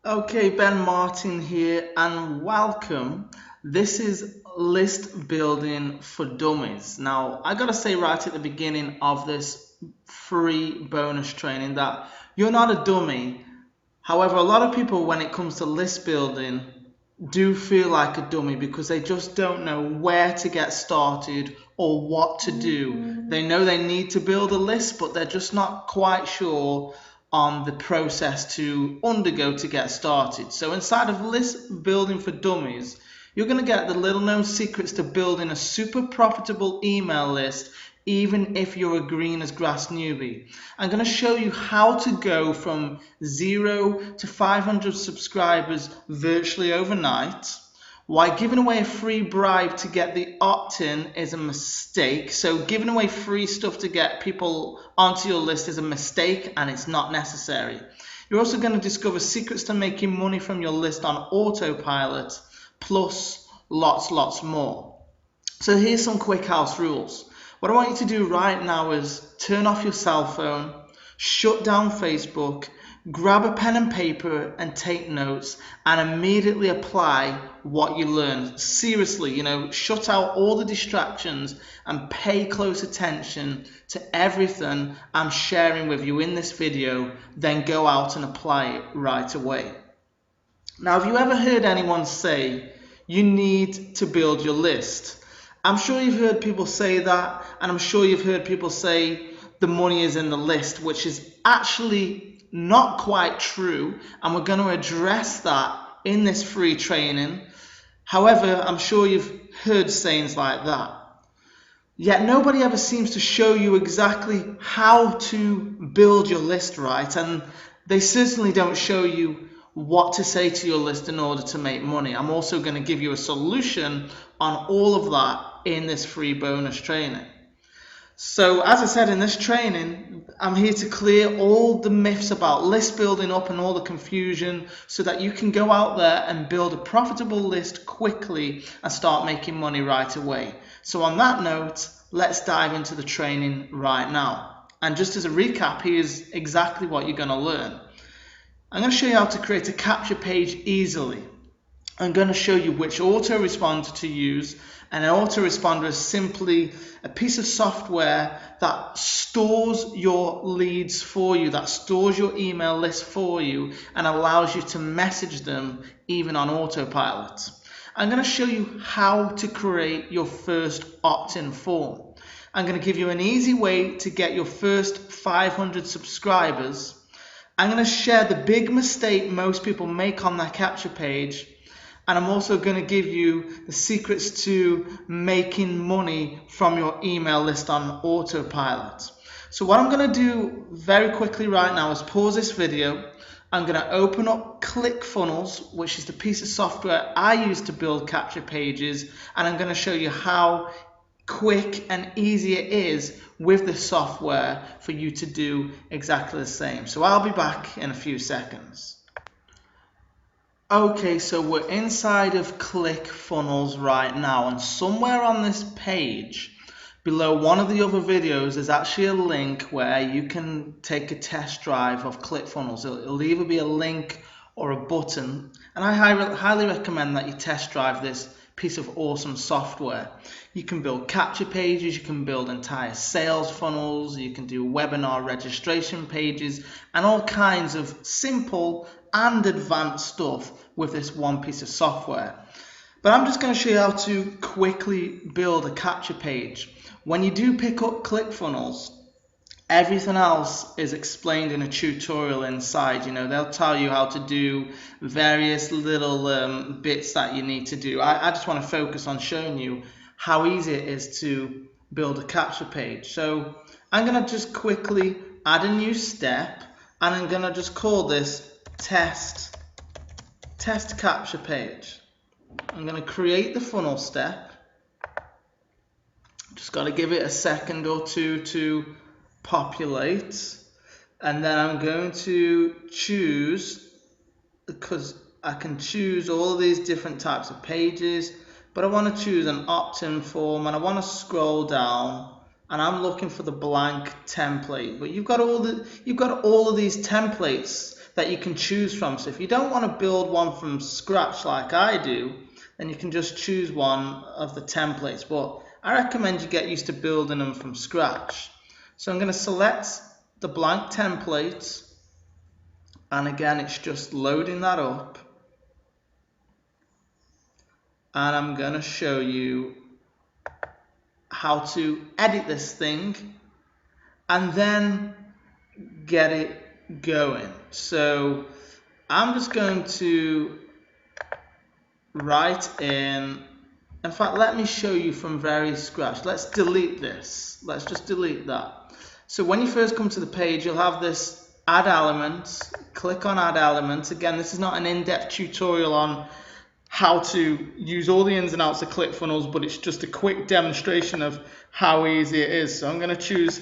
Okay, Ben Martin here, and welcome. This is list building for dummies. Now, I gotta say right at the beginning of this free bonus training that you're not a dummy. However, a lot of people, when it comes to list building, do feel like a dummy because they just don't know where to get started or what to do. They know they need to build a list, but they're just not quite sure on the process to undergo to get started. So inside of list building for dummies, you're going to get the little known secrets to building a super profitable email list even if you're a green as grass newbie. I'm going to show you how to go from 0 to 500 subscribers virtually overnight, why giving away a free bribe to get the opt-in is a mistake. So giving away free stuff to get people onto your list is a mistake and it's not necessary. You're also going to discover secrets to making money from your list on autopilot, plus lots more. So here's some quick house rules. What I want you to do right now is turn off your cell phone, shut down Facebook, grab a pen and paper and take notes and immediately apply what you learned. Seriously, shut out all the distractions and pay close attention to everything I'm sharing with you in this video, then go out and apply it right away. Now, have you ever heard anyone say you need to build your list? I'm sure you've heard people say that, and I'm sure you've heard people say the money is in the list, which is actually not quite true, and we're going to address that in this free training. However, I'm sure you've heard sayings like that. Yet nobody ever seems to show you exactly how to build your list right, and they certainly don't show you what to say to your list in order to make money. I'm also going to give you a solution on all of that in this free bonus training. So as I said in this training, I'm here to clear all the myths about list building up and all the confusion so that you can go out there and build a profitable list quickly and start making money right away. So on that note, let's dive into the training right now. And just as a recap, here's exactly what you're going to learn. I'm going to show you how to create a capture page easily. I'm going to show you which autoresponder to use, and an autoresponder is simply a piece of software that stores your leads for you, that stores your email list for you and allows you to message them even on autopilot. I'm going to show you how to create your first opt-in form. I'm going to give you an easy way to get your first 500 subscribers. I'm going to share the big mistake most people make on their capture page, and I'm also going to give you the secrets to making money from your email list on autopilot. So what I'm going to do very quickly right now is pause this video. I'm going to open up ClickFunnels, which is the piece of software I use to build capture pages, and I'm going to show you how quick and easy it is with the software for you to do exactly the same. So I'll be back in a few seconds. Okay, so we're inside of ClickFunnels right now, and somewhere on this page below one of the other videos there's actually a link where you can take a test drive of ClickFunnels. It'll either be a link or a button, and I highly recommend that you test drive this piece of awesome software. You can build capture pages, you can build entire sales funnels, you can do webinar registration pages, and all kinds of simple and advanced stuff with this one piece of software. But I'm just going to show you how to quickly build a capture page. When you do pick up ClickFunnels, everything else is explained in a tutorial inside. They'll tell you how to do various little bits that you need to do. I just want to focus on showing you how easy it is to build a capture page. So I'm going to just quickly add a new step, and I'm going to just call this test capture page. I'm going to create the funnel step. Just got to give it a second or two to populate, and then I'm going to choose, because I can choose all of these different types of pages, but I want to choose an opt-in form, and I want to scroll down, and I'm looking for the blank template. But you've got all of these templates that you can choose from. So if you don't want to build one from scratch like I do, then you can just choose one of the templates. But I recommend you get used to building them from scratch. So I'm going to select the blank template, and again it's just loading that up, and I'm going to show you how to edit this thing and then get it going. So I'm just going to write in fact, let me show you from very scratch. Let's delete this. Let's just delete that. So when you first come to the page, you'll have this add element. Click on add element. Again, this is not an in-depth tutorial on how to use all the ins and outs of ClickFunnels, but it's just a quick demonstration of how easy it is. So I'm going to choose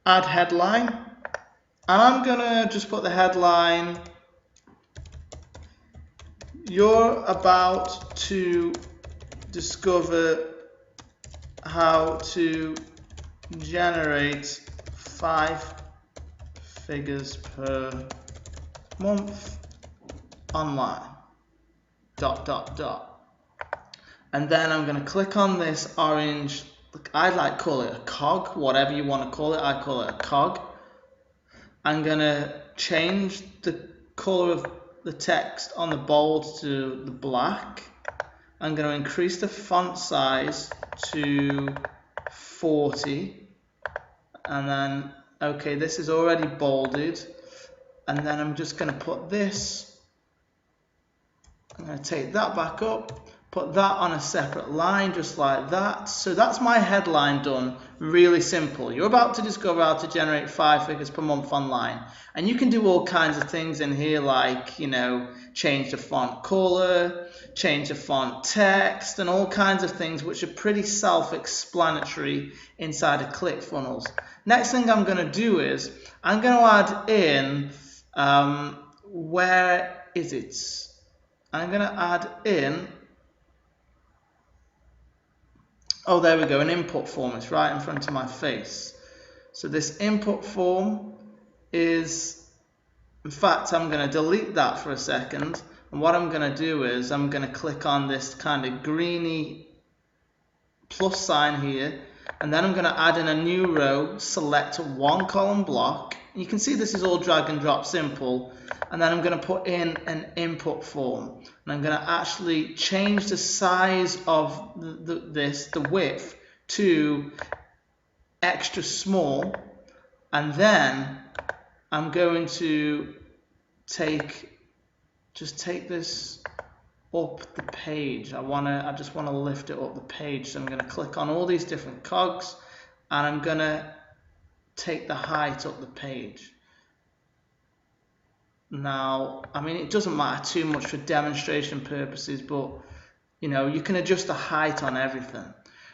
add headline, and I'm going to just put the headline, you're about to discover how to generate 5 figures per month online, ... And then I'm going to click on this orange, I'd like to call it a cog, whatever you want to call it, I call it a cog. I'm going to change the color of the text on the bold to the black. I'm going to increase the font size to 40, and then, okay, this is already bolded, and then I'm just going to put this, I'm going to take that back up, put that on a separate line just like that. So that's my headline done. Really simple. You're about to discover how to generate 5 figures per month online, and you can do all kinds of things in here, like, you know, change the font color, change the font text, and all kinds of things which are pretty self-explanatory inside of ClickFunnels. Next thing I'm going to do is I'm going to add in where is it? I'm going to add in, oh, there we go, an input form. It's right in front of my face. So this input form is, in fact, I'm going to delete that for a second. And what I'm going to do is I'm going to click on this kind of greeny plus sign here. And then I'm going to add in a new row, select a 1-column block. You can see this is all drag and drop simple. And then I'm going to put in an input form. And I'm going to actually change the size of the width to extra small. And then I'm going to just take this up the page. I just want to lift it up the page. So I'm going to click on all these different cogs, and I'm going to take the height up the page. Now, I mean, it doesn't matter too much for demonstration purposes, but you know, you can adjust the height on everything.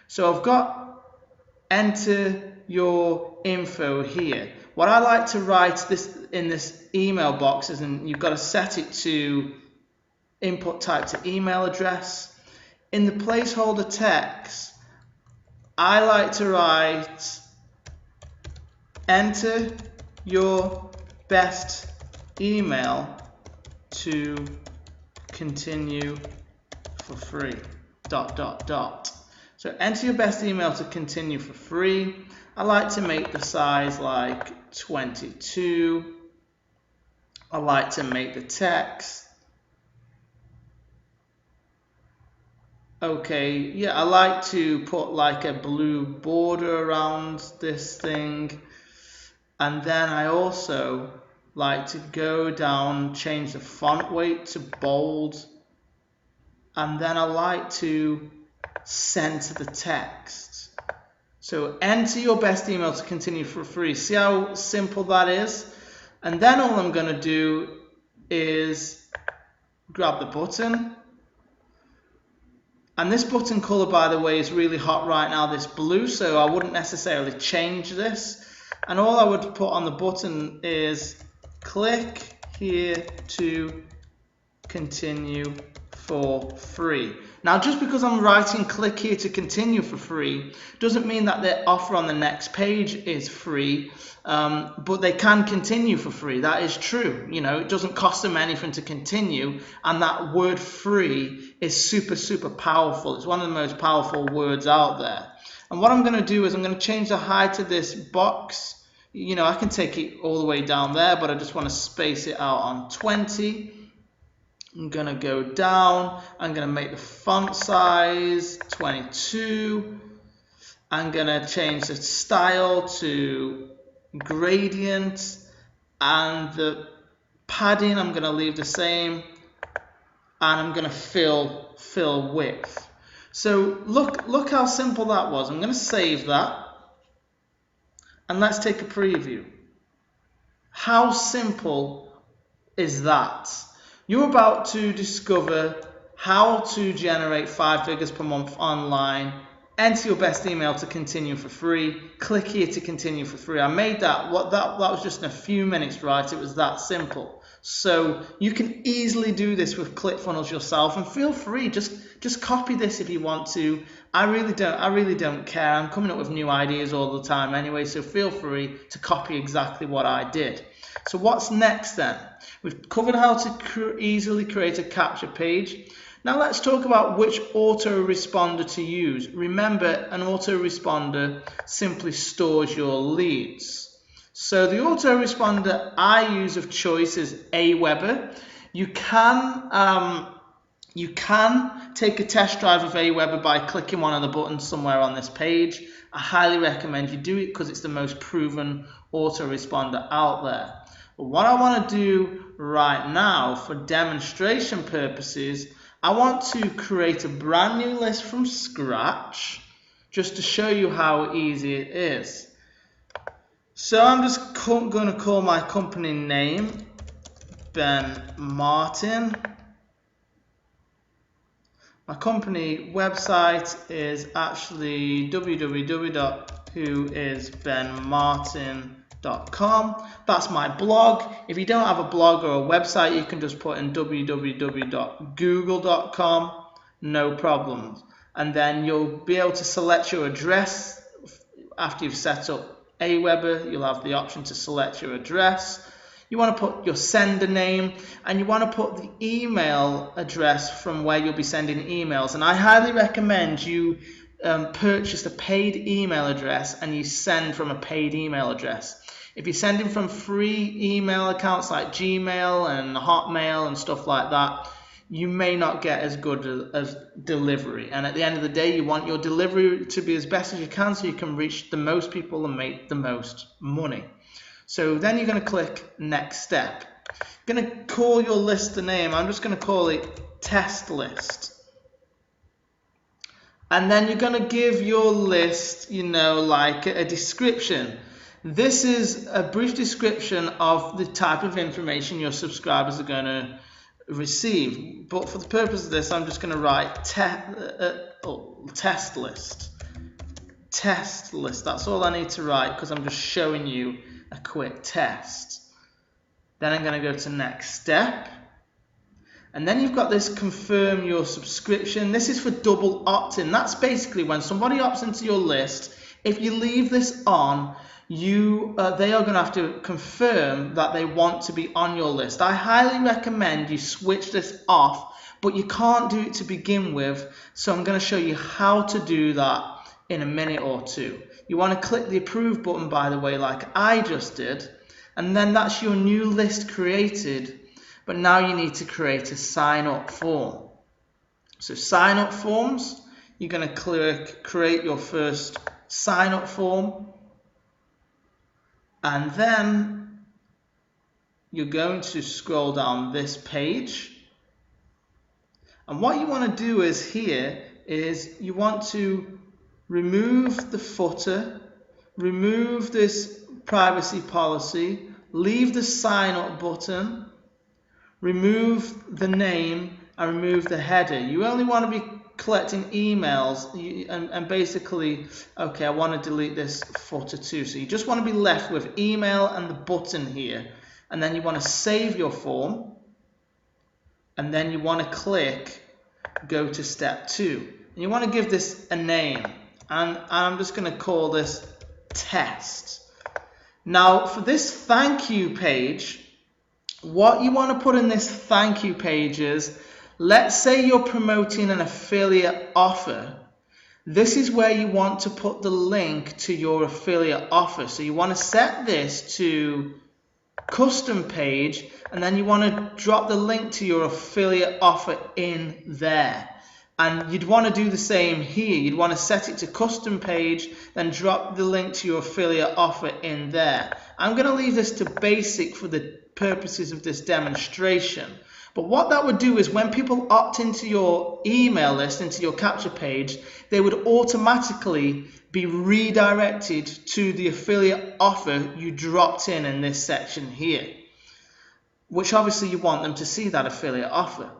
So I've got enter your info here. What I like to write in this email box is, and you've got to set it to input type to email address. In the placeholder text, I like to write enter your best email to continue for free, ... So enter your best email to continue for free. I like to make the size like 22. I like to make the text, okay, yeah, I like to put like a blue border around this thing. And then I also like to go down, change the font weight to bold. And then I like to center the text. So enter your best email to continue for free. See how simple that is? And then all I'm going to do is grab the button. And this button color, by the way, is really hot right now, this blue, so I wouldn't necessarily change this. And all I would put on the button is click here to continue for free. Now, just because I'm writing click here to continue for free doesn't mean that the offer on the next page is free, but they can continue for free. That is true. You know, it doesn't cost them anything to continue, and that word free is super, super powerful. It's one of the most powerful words out there. And what I'm going to do is I'm going to change the height of this box. You know, I can take it all the way down there, but I just want to space it out on 20. I'm going to go down. I'm going to make the font size 22. I'm going to change the style to gradient, and the padding I'm going to leave the same, and I'm going to fill width. So look how simple that was. I'm going to save that, and let's take a preview. How simple is that? You're about to discover how to generate 5 figures per month online. Enter your best email to continue for free. Click here to continue for free. I made that was just in a few minutes, right? It was that simple. So you can easily do this with ClickFunnels yourself, and feel free, just copy this if you want to. I really don't care. I'm coming up with new ideas all the time anyway, so feel free to copy exactly what I did. So what's next then? We've covered how to easily create a capture page. Now let's talk about which autoresponder to use. Remember, an autoresponder simply stores your leads. So the autoresponder I use of choice is Aweber. You can take a test drive of Aweber by clicking one of the buttons somewhere on this page. I highly recommend you do it because it's the most proven autoresponder out there. But what I want to do right now for demonstration purposes, I want to create a brand new list from scratch just to show you how easy it is. So I'm just going to call my company name Ben Martin. My company website is actually www.whoisbenmartin.com. That's my blog. If you don't have a blog or a website, you can just put in www.google.com, no problems. And then you'll be able to select your address. After you've set up Aweber, you'll have the option to select your address. You want to put your sender name, and you want to put the email address from where you'll be sending emails. And I highly recommend you purchase a paid email address and you send from a paid email address. If you're sending from free email accounts like Gmail and Hotmail and stuff like that, you may not get as good as delivery. And at the end of the day, you want your delivery to be as best as you can so you can reach the most people and make the most money. So then you're going to click next step. You're going to call your list a name. I'm just going to call it test list. And then you're going to give your list, you know, like a description. This is a brief description of the type of information your subscribers are going to receive. But for the purpose of this, I'm just going to write test list. Test list. That's all I need to write because I'm just showing you a quick test. Then I'm going to go to next step. And then you've got this confirm your subscription. This is for double opt-in. That's basically when somebody opts into your list, if you leave this on, they are going to have to confirm that they want to be on your list. I highly recommend you switch this off, but you can't do it to begin with. So I'm going to show you how to do that in a minute or two. You want to click the approve button, by the way, like I just did, and then that's your new list created. But now you need to create a sign up form. So sign up forms, you're going to click create your first sign up form, and then you're going to scroll down this page. And what you want to do is you want to remove the footer, remove this privacy policy, leave the sign up button, remove the name, and remove the header. You only want to be collecting emails and basically, okay, I want to delete this footer too. So you just want to be left with email and the button here. And then you want to save your form, and then you want to click go to step 2. And you want to give this a name, and I'm just going to call this test. Now for this thank you page, what you want to put in this thank you page is, let's say you're promoting an affiliate offer. This is where you want to put the link to your affiliate offer. So you want to set this to custom page, and then you want to drop the link to your affiliate offer in there. And you'd want to do the same here. You'd want to set it to custom page, then drop the link to your affiliate offer in there. I'm going to leave this to basic for the purposes of this demonstration. But what that would do is when people opt into your email list, into your capture page, they would automatically be redirected to the affiliate offer you dropped in this section here, which obviously you want them to see that affiliate offer.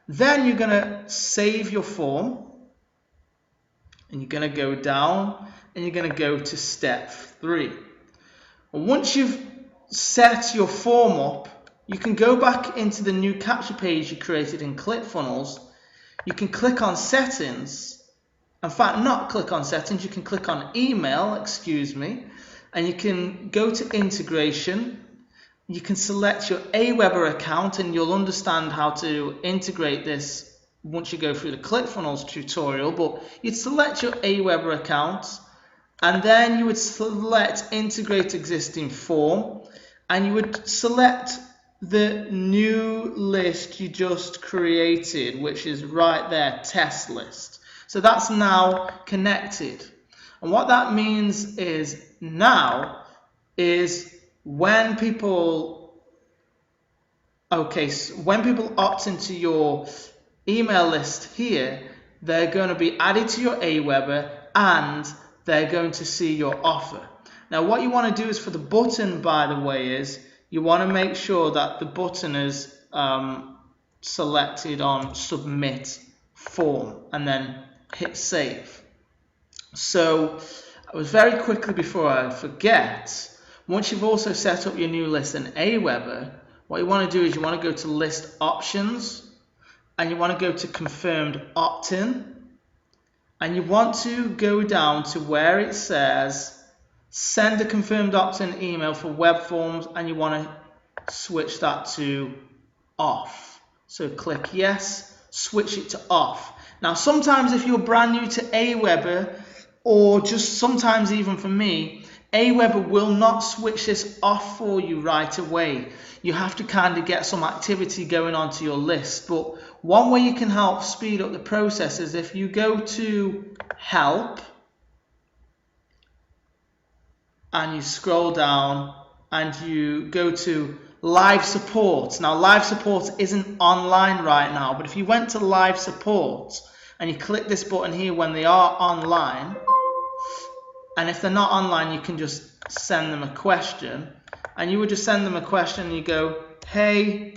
Then you're going to save your form, and you're going to go down, and you're going to go to step 3. And once you've set your form up, you can go back into the new capture page you created in ClickFunnels. You can click on settings. In fact, not click on settings, you can click on email, and you can go to integration. You can select your Aweber account, and you'll understand how to integrate this once you go through the ClickFunnels tutorial, but you'd select your Aweber account, and then you would select integrate existing form, and you would select the new list you just created, which is right there, test list. So that's now connected. And what that means is now is when people opt into your email list here, they're going to be added to your Aweber, and they're going to see your offer. Now what you want to do is for the button, by the way, is you want to make sure that the button is selected on submit form, and then hit save. So I was very quickly, before I forget, once you've also set up your new list in Aweber, what you want to do is you want to go to list options, and you want to go to confirmed opt-in, and you want to go down to where it says send a confirmed opt-in email for web forms, and you want to switch that to off. So click yes, switch it to off. Now sometimes if you're brand new to Aweber, or just sometimes even for me, Aweber will not switch this off for you right away. You have to kind of get some activity going onto your list. But one way you can help speed up the process is if you go to help and you scroll down and you go to live support. Now live support isn't online right now, but if you went to live support and you click this button here when they are online, and if they're not online, you can just send them a question, and you would just send them a question and you go, hey,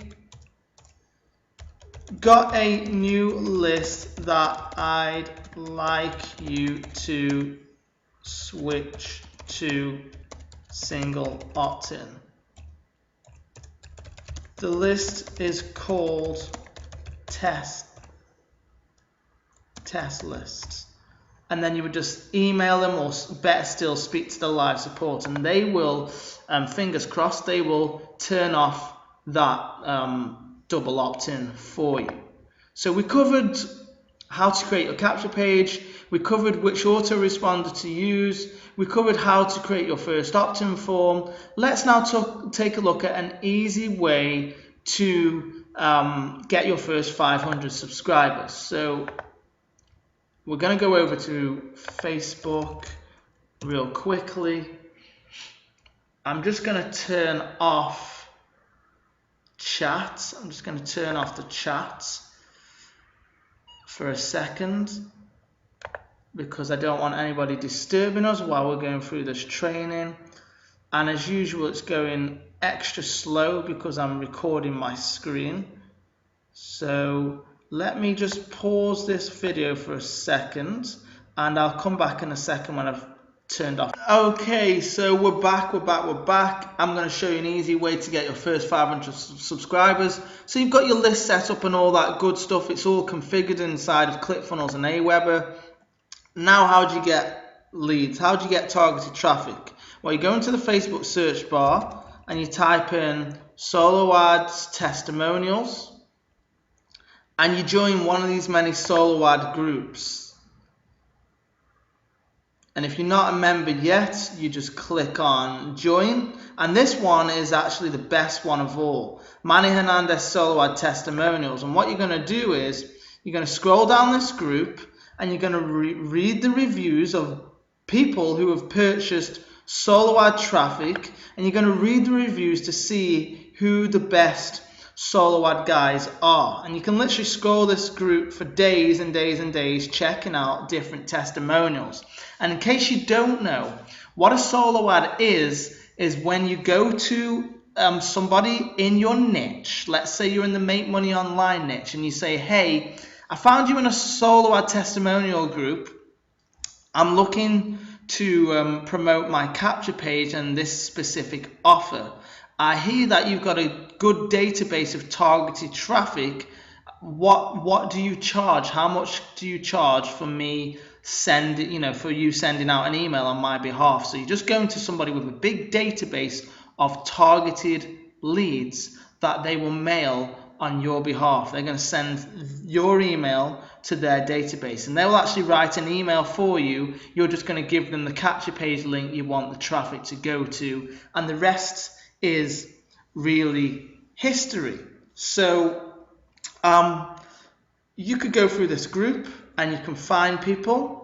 got a new list that I'd like you to switch to single opt-in. The list is called test list. And then you would just email them, or better still, speak to the live support, and they will, fingers crossed, they will turn off that double opt-in for you. So we covered how to create your capture page, we covered which autoresponder to use, we covered how to create your first opt-in form. Let's now take a look at an easy way to get your first 500 subscribers. So we're going to go over to Facebook real quickly. I'm just going to turn off chat. I'm just going to turn off the chat for a second because I don't want anybody disturbing us while we're going through this training. And as usual, it's going extra slow because I'm recording my screen. So let me just pause this video for a second, and I'll come back in a second when I've turned off. Okay, so we're back. I'm going to show you an easy way to get your first 500 subscribers. So you've got your list set up and all that good stuff. It's all configured inside of ClickFunnels and Aweber. Now, how do you get leads? How do you get targeted traffic? Well, you go into the Facebook search bar and you type in solo ads testimonials and you join one of these many solo ad groups. And if you're not a member yet, you just click on join. And this one is actually the best one of all. Manny Hernandez Solo Ad Testimonials. And what you're going to do is you're going to scroll down this group and you're going to read the reviews of people who have purchased solo ad traffic. And you're going to read the reviews to see who the best solo ad guys are. And you can literally scroll this group for days and days and days checking out different testimonials. And in case you don't know, what a solo ad is when you go to somebody in your niche. Let's say you're in the Make Money Online niche and you say, hey, I found you in a solo ad testimonial group. I'm looking to promote my capture page and this specific offer. I hear that you've got a good database of targeted traffic. What do you charge? How much do you charge for me for you sending out an email on my behalf? So you're just going to somebody with a big database of targeted leads that they will mail on your behalf. They're going to send your email to their database and they will actually write an email for you. You're just going to give them the capture page link you want the traffic to go to, and the rest is really history. So you could go through this group and you can find people,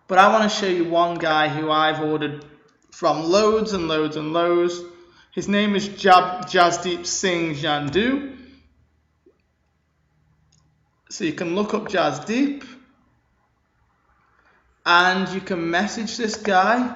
but I want to show you one guy who I've ordered from loads and loads and loads. His name is Jasdeep Singh Jandu. So you can look up Jasdeep and you can message this guy.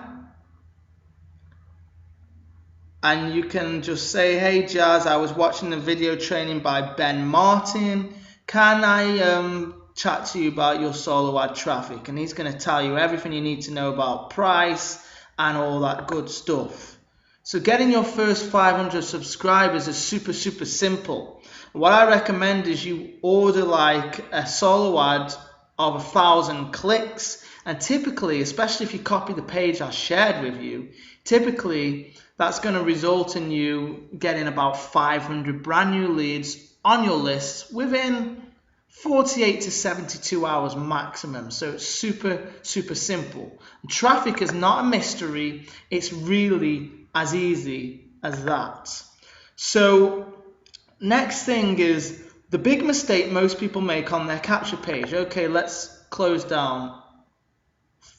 And you can just say, hey Jazz, I was watching the video training by Ben Martin. Can I chat to you about your solo ad traffic? And he's going to tell you everything you need to know about price and all that good stuff. So getting your first 500 subscribers is super simple. What I recommend is you order like a solo ad of 1,000 clicks. And typically, especially if you copy the page I shared with you, typically that's going to result in you getting about 500 brand new leads on your list within 48 to 72 hours maximum. So it's super simple. Traffic is not a mystery. It's really as easy as that. So next thing is the big mistake most people make on their capture page. Okay, let's close down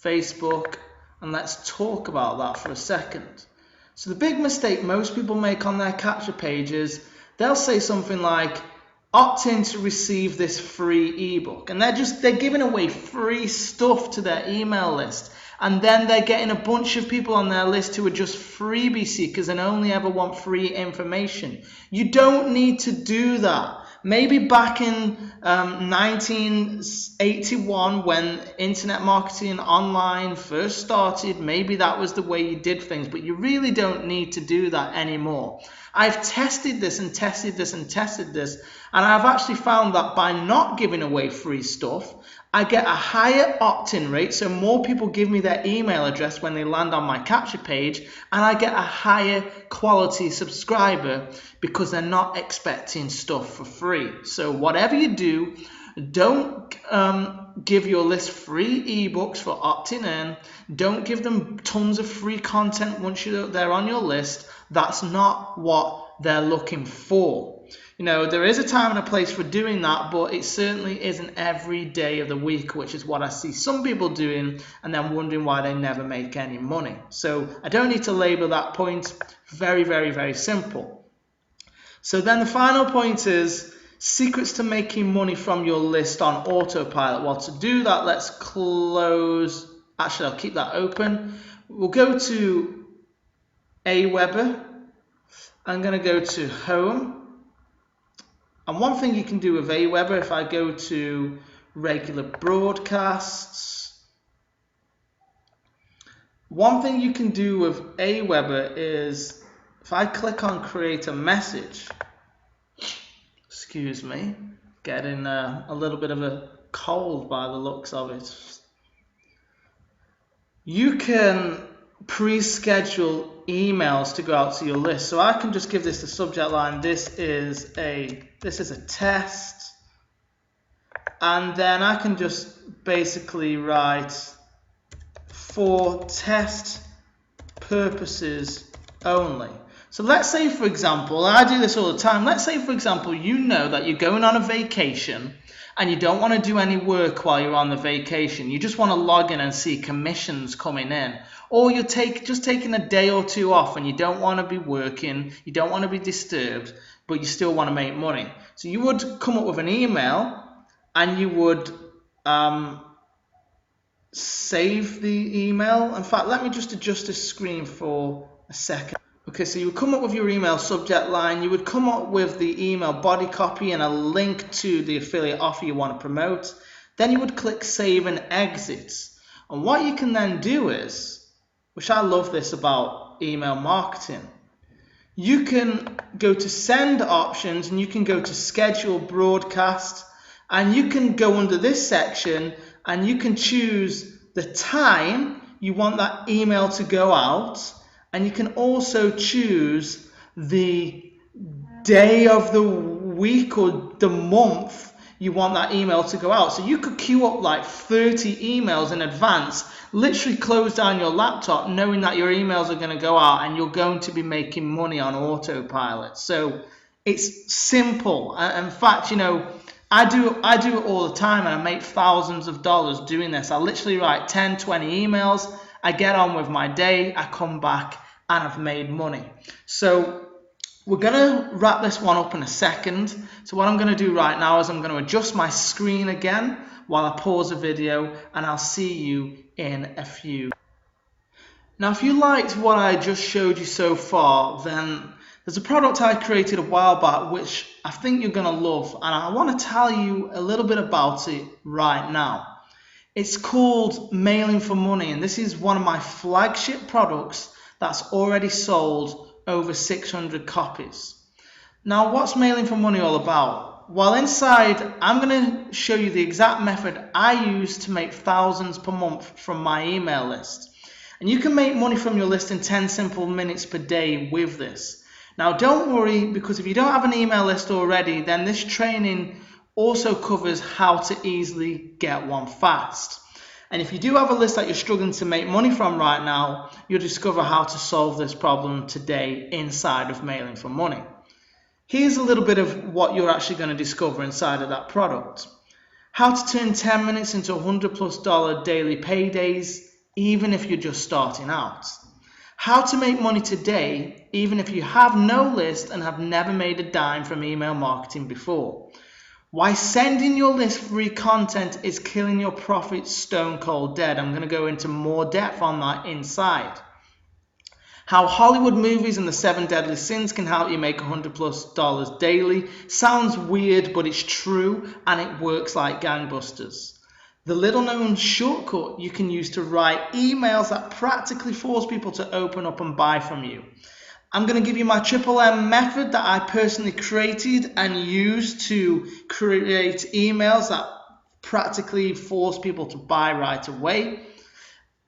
Facebook and let's talk about that for a second. So the big mistake most people make on their capture page is they'll say something like, opt in to receive this free ebook. And they're giving away free stuff to their email list. And then they're getting a bunch of people on their list who are just freebie seekers and only ever want free information. You don't need to do that. Maybe back in 1981 when internet marketing online first started, maybe that was the way you did things, but you really don't need to do that anymore. I've tested this and tested this and tested this, and I've actually found that by not giving away free stuff, I get a higher opt-in rate, so more people give me their email address when they land on my capture page, and I get a higher quality subscriber because they're not expecting stuff for free. So whatever you do, don't give your list free ebooks for opting in. Don't give them tons of free content once they're on your list. That's not what they're looking for. You know, there is a time and a place for doing that, but it certainly isn't every day of the week, which is what I see some people doing and then wondering why they never make any money. So I don't need to label that point. Very simple. So then the final point is secrets to making money from your list on autopilot. Well, to do that, let's close. Actually, I'll keep that open. We'll go to Aweber. I'm going to go to Home. And one thing you can do with Aweber, if I go to regular broadcasts, One thing you can do with Aweber is, if I click on create a message, excuse me, getting a little bit of a cold by the looks of it, you can pre-schedule emails to go out to your list. So I can just give this the subject line, this is a test, and then I can just basically write for test purposes only. So let's say, for example, and I do this all the time, let's say, for example, you know that you're going on a vacation and you don't want to do any work while you're on the vacation. You just want to log in and see commissions coming in. Or you're just taking a day or two off and you don't want to be working, you don't want to be disturbed, but you still want to make money. So you would come up with an email and you would save the email. In fact, let me just adjust this screen for a second. Okay, so you would come up with your email subject line, you would come up with the email body copy and a link to the affiliate offer you want to promote. Then you would click save and exit. And what you can then do is, which I love this about email marketing, you can go to send options and you can go to schedule broadcast, and you can go under this section and you can choose the time you want that email to go out, and you can also choose the day of the week or the month you want that email to go out. So you could queue up like 30 emails in advance, literally close down your laptop knowing that your emails are going to go out and you're going to be making money on autopilot. So it's simple. In fact, you know, I do it all the time and I make thousands of dollars doing this. I literally write 10, 20 emails, I get on with my day, I come back and I've made money. So we're going to wrap this one up in a second. So what I'm going to do right now is I'm going to adjust my screen again while I pause the video, and I'll see you in a few. Now, if you liked what I just showed you so far, then there's a product I created a while back which I think you're going to love, and I want to tell you a little bit about it right now. It's called Mailing for Money, and this is one of my flagship products that's already sold over 600 copies. Now, what's Mailing for Money all about? Well, inside, I'm going to show you the exact method I use to make thousands per month from my email list. And you can make money from your list in 10 simple minutes per day with this. Now, don't worry, because if you don't have an email list already, then this training also covers how to easily get one fast. And if you do have a list that you're struggling to make money from right now, you'll discover how to solve this problem today inside of Mailing for Money. Here's a little bit of what you're actually going to discover inside of that product. How to turn 10 minutes into $100+ daily paydays, even if you're just starting out. How to make money today, even if you have no list and have never made a dime from email marketing before. Why sending your list free content is killing your profits stone cold dead. I'm going to go into more depth on that inside. How Hollywood movies and the 7 deadly sins can help you make $100+ daily. Sounds weird, but it's true, and it works like gangbusters. The little known shortcut you can use to write emails that practically force people to open up and buy from you. I'm going to give you my Triple M method that I personally created and used to create emails that practically force people to buy right away.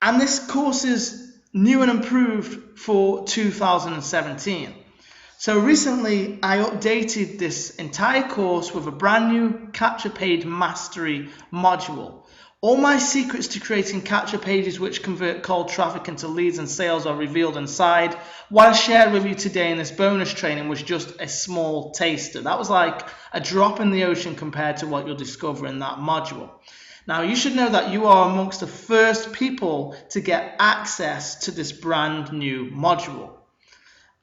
And this course is new and improved for 2017. So recently I updated this entire course with a brand new Capture Page Mastery module. All my secrets to creating capture pages which convert cold traffic into leads and sales are revealed inside. What I shared with you today in this bonus training was just a small taster. That was like a drop in the ocean compared to what you'll discover in that module. Now, you should know that you are amongst the first people to get access to this brand new module.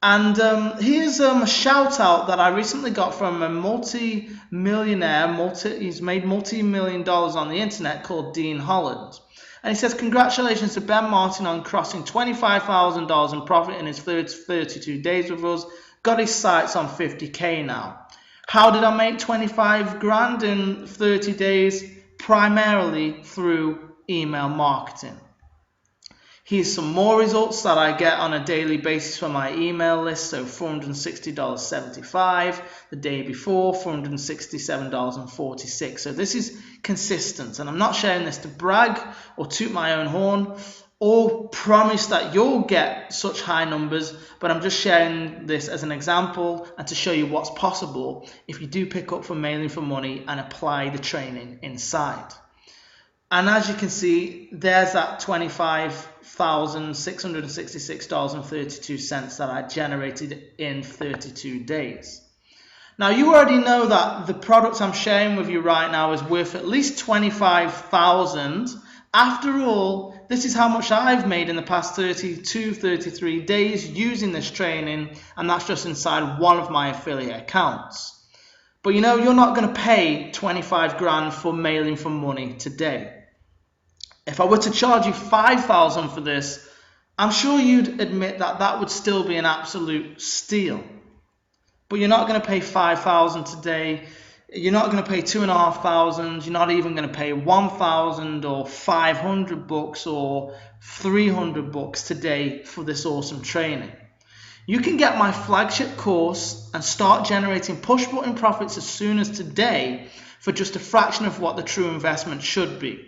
And here's a shout out that I recently got from a multi-millionaire, he's made multi-million dollars on the internet, called Dean Holland. And he says, congratulations to Ben Martin on crossing $25,000 in profit in his first 32 days with us. Got his sights on 50K now. How did I make 25 grand in 30 days? Primarily through email marketing. Here's some more results that I get on a daily basis from my email list. So $460.75. The day before, $467.46. So this is consistent. And I'm not sharing this to brag or toot my own horn or promise that you'll get such high numbers, but I'm just sharing this as an example and to show you what's possible if you do pick up from Mailing for Money and apply the training inside. And as you can see, there's that $25,666.32 that I generated in 32 days. Now, you already know that the product I'm sharing with you right now is worth at least $25,000. After all, this is how much I've made in the past 32, 33 days using this training, and that's just inside one of my affiliate accounts. But you know, you're not going to pay 25 grand for Mailing for Money today. If I were to charge you 5,000 for this, I'm sure you'd admit that that would still be an absolute steal. But you're not going to pay 5,000 today. You're not going to pay 2,500. You're not even going to pay 1,000 or 500 bucks or 300 bucks today for this awesome training. You can get my flagship course and start generating push button profits as soon as today for just a fraction of what the true investment should be.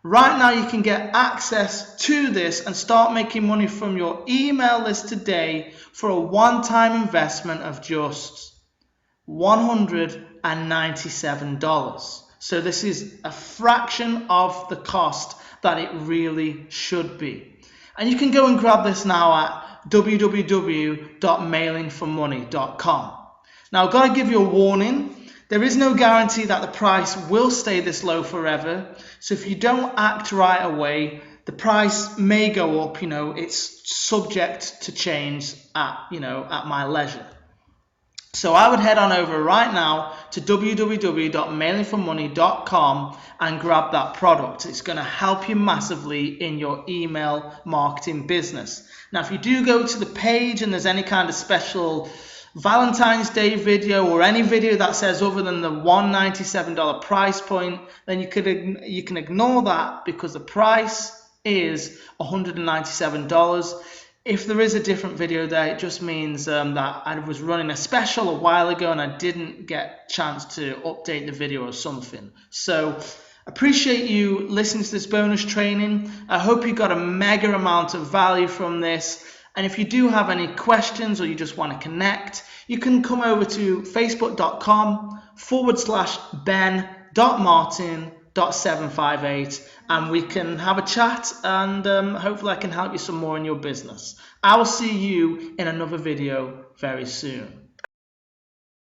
Right now you can get access to this and start making money from your email list today for a one-time investment of just $197. So this is a fraction of the cost that it really should be. And you can go and grab this now at www.mailingformoney.com. Now I've got to give you a warning. There is no guarantee that the price will stay this low forever. So if you don't act right away, the price may go up. You know, it's subject to change at my leisure. So I would head on over right now to www.mailingformoney.com and grab that product. It's going to help you massively in your email marketing business. Now, if you do go to the page and there's any kind of special Valentine's Day video or any video that says other than the $197 price point, then you can ignore that because the price is $197. If there is a different video there, it just means that I was running a special a while ago and I didn't get a chance to update the video or something. So appreciate you listening to this bonus training. I hope you got a mega amount of value from this. And if you do have any questions or you just want to connect, you can come over to facebook.com/ben.martin.758 and we can have a chat and hopefully I can help you some more in your business. I will see you in another video very soon.